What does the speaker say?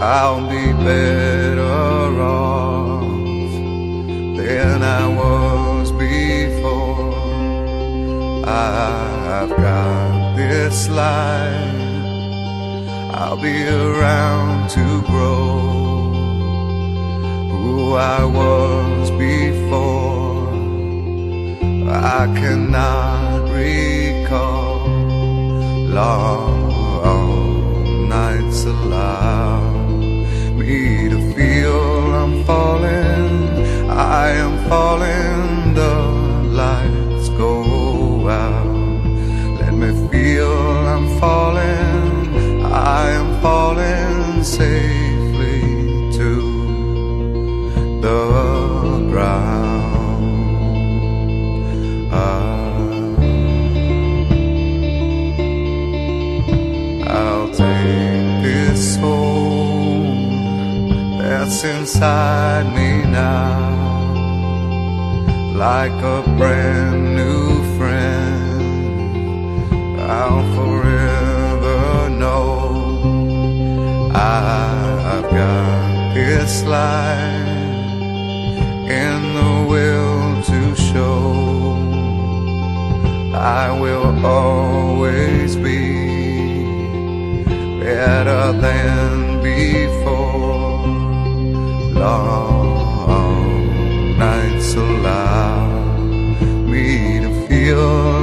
I'll be better off than I was before. I've got this life, I'll be around to grow who I was before. I cannot recall long nights allow me to feel I'm falling, I am falling, the lights go out. Let me feel I'm falling, I am falling safely to the ground. I'll take this soul that's inside me now, like a brand new friend. I'll forever know I've got this life in the will to show. I will always be better than before. Long nights allow me to feel